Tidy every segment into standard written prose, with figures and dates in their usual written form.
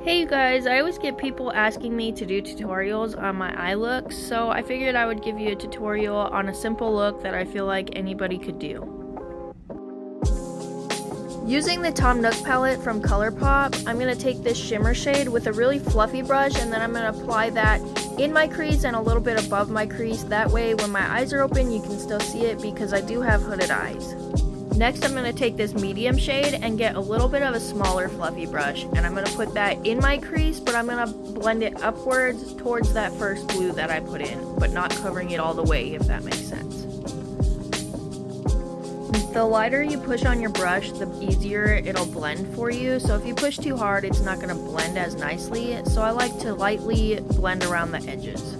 Hey you guys, I always get people asking me to do tutorials on my eye looks, so I figured I would give you a tutorial on a simple look that I feel like anybody could do. Using the Tom Nook palette from Colourpop, I'm going to take this shimmer shade with a really fluffy brush and then I'm going to apply that in my crease and a little bit above my crease. That way when my eyes are open you can still see it because I do have hooded eyes. Next I'm going to take this medium shade and get a little bit of a smaller fluffy brush and I'm going to put that in my crease, but I'm going to blend it upwards towards that first blue that I put in, but not covering it all the way, if that makes sense. The lighter you push on your brush, the easier it'll blend for you, so if you push too hard it's not going to blend as nicely, so I like to lightly blend around the edges.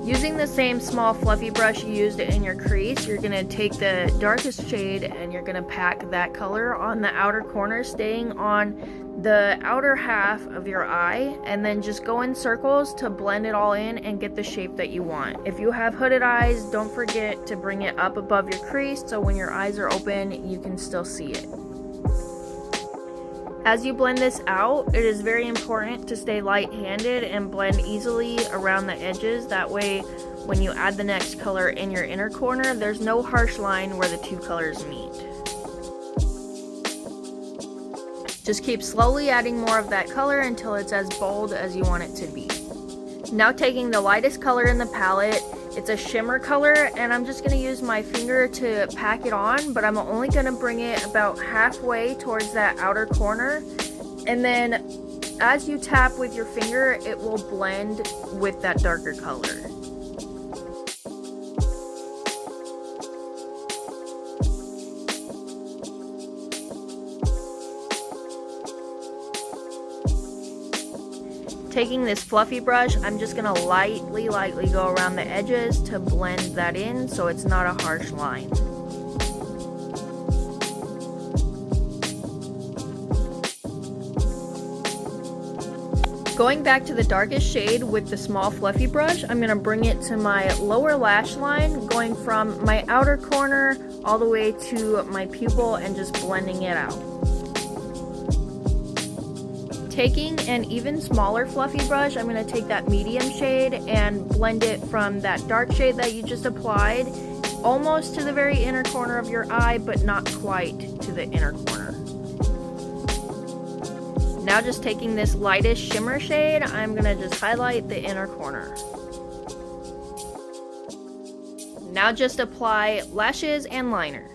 Using the same small fluffy brush you used in your crease, you're going to take the darkest shade and you're going to pack that color on the outer corner, staying on the outer half of your eye, and then just go in circles to blend it all in and get the shape that you want. If you have hooded eyes, don't forget to bring it up above your crease so when your eyes are open you can still see it. As you blend this out, it is very important to stay light-handed and blend easily around the edges. That way, when you add the next color in your inner corner, there's no harsh line where the two colors meet. Just keep slowly adding more of that color until it's as bold as you want it to be. Now taking the lightest color in the palette, it's a shimmer color, and I'm just going to use my finger to pack it on, but I'm only going to bring it about halfway towards that outer corner, and then as you tap with your finger it will blend with that darker color. Taking this fluffy brush, I'm just going to lightly go around the edges to blend that in so it's not a harsh line. Going back to the darkest shade with the small fluffy brush, I'm going to bring it to my lower lash line, going from my outer corner all the way to my pupil and just blending it out. Taking an even smaller fluffy brush, I'm going to take that medium shade and blend it from that dark shade that you just applied almost to the very inner corner of your eye, but not quite to the inner corner. Now just taking this lightest shimmer shade, I'm going to just highlight the inner corner. Now just apply lashes and liner.